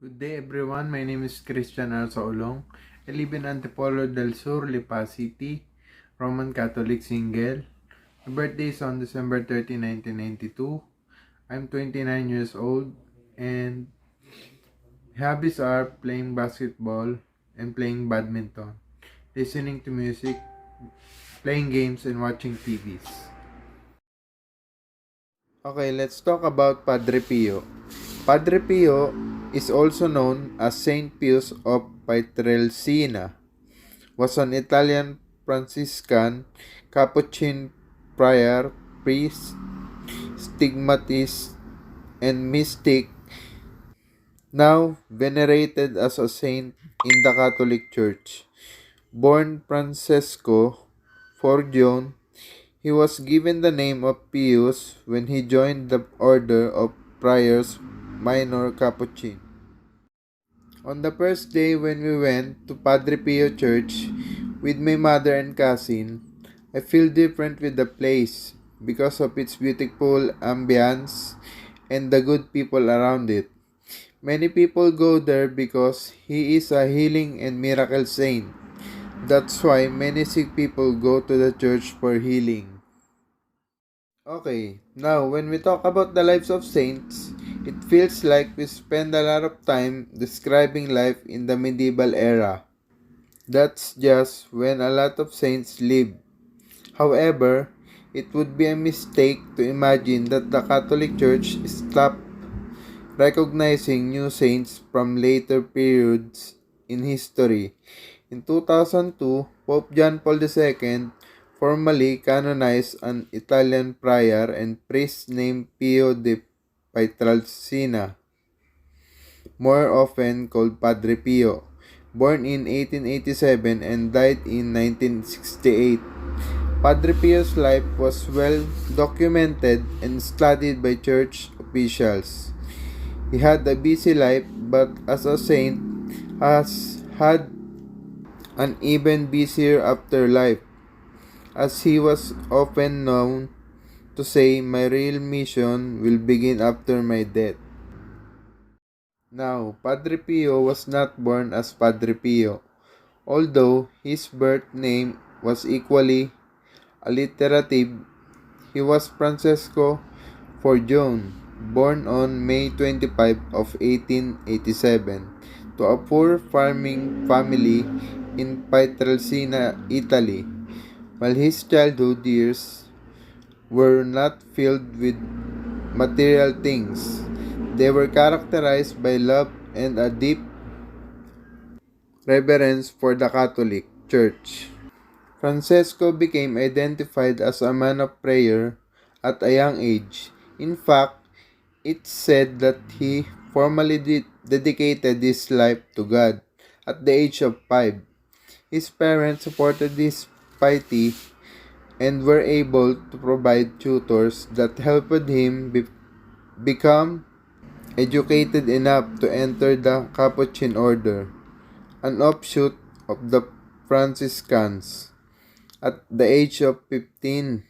Good day everyone, my name is Christian Arsaulong. I live in Antipolo del Sur, Lipa City, Roman Catholic single. My birthday is on December 30, 1992. I'm 29 years old and hobbies are playing basketball and playing badminton, listening to music, playing games and watching TVs. Okay, let's talk about Padre Pio. Padre Pio is also known as Saint Pius of Pietrelcina. Was an Italian Franciscan Capuchin friar, priest, stigmatist, and mystic, now venerated as a saint in the Catholic Church. Born Francesco Forgione, he was given the name of Pius when he joined the order of Friars Minor Capuchin. On the first day when we went to Padre Pio Church with my mother and cousin, I feel different with the place because of its beautiful ambience and the good people around it. Many people go there because he is a healing and miracle saint. That's why many sick people go to the church for healing. Okay, now when we talk about the lives of saints, it feels like we spend a lot of time describing life in the medieval era. That's just when a lot of saints lived. However, it would be a mistake to imagine that the Catholic Church stopped recognizing new saints from later periods in history. In 2002, Pope John Paul II formally canonized an Italian friar and priest named Pio de Pietrelcina, more often called Padre Pio, born in 1887 and died in 1968. Padre Pio's life was well documented and studied by church officials. He had a busy life, but as a saint, has had an even busier afterlife, as he was often known to say, "My real mission will begin after my death." Now, Padre Pio was not born as Padre Pio, although his birth name was equally alliterative. He was Francesco Forgione, born on May 25 of 1887 to a poor farming family in Pietrelcina, Italy. While his childhood years were not filled with material things, they were characterized by love and a deep reverence for the Catholic Church. Francesco became identified as a man of prayer at a young age. In fact, it's said that he formally dedicated his life to God at the age of 5. His parents supported his piety and were able to provide tutors that helped him become educated enough to enter the Capuchin order, an offshoot of the Franciscans. At the age of 15,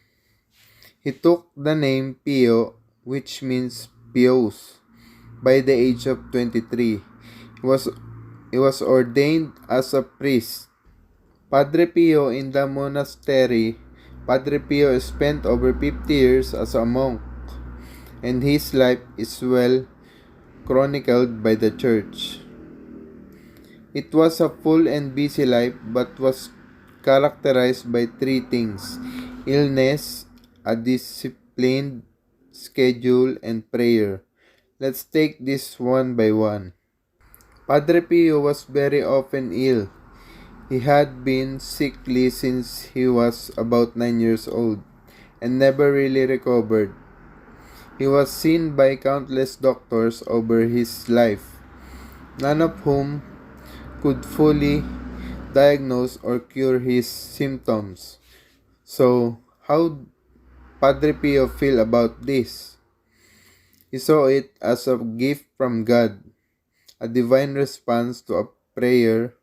he took the name Pio, which means pious. By the age of 23, he was ordained as a priest. Padre Pio in the monastery. Padre Pio spent over 50 years as a monk, and his life is well chronicled by the church. It was a full and busy life but was characterized by three things: illness, a disciplined schedule, and prayer. Let's take this one by one. Padre Pio was very often ill. He had been sickly since he was about 9 years old and never really recovered. He was seen by countless doctors over his life, none of whom could fully diagnose or cure his symptoms. So, how Padre Pio feel about this? He saw it as a gift from God, a divine response to a prayer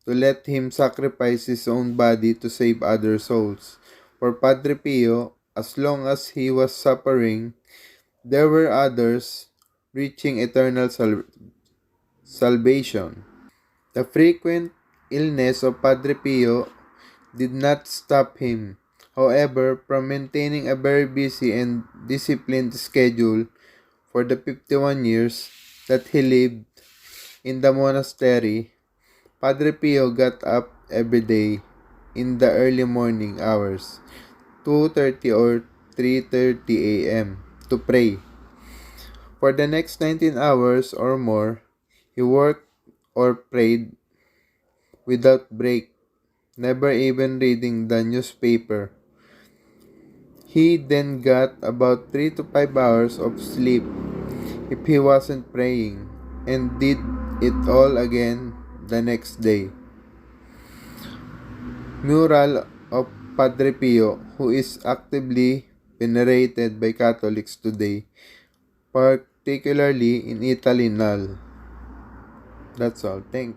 to let him sacrifice his own body to save other souls. For Padre Pio, as long as he was suffering, there were others reaching eternal salvation. The frequent illness of Padre Pio did not stop him, however, from maintaining a very busy and disciplined schedule for the 51 years that he lived in the monastery. Padre Pio got up every day in the early morning hours, 2:30 or 3:30 a.m., to pray. For the next 19 hours or more, he worked or prayed without break, never even reading the newspaper. He then got about 3 to 5 hours of sleep if he wasn't praying, and did it all again the next day. Mural of Padre Pio, who is actively venerated by Catholics today, particularly in Italy. That's all. Thank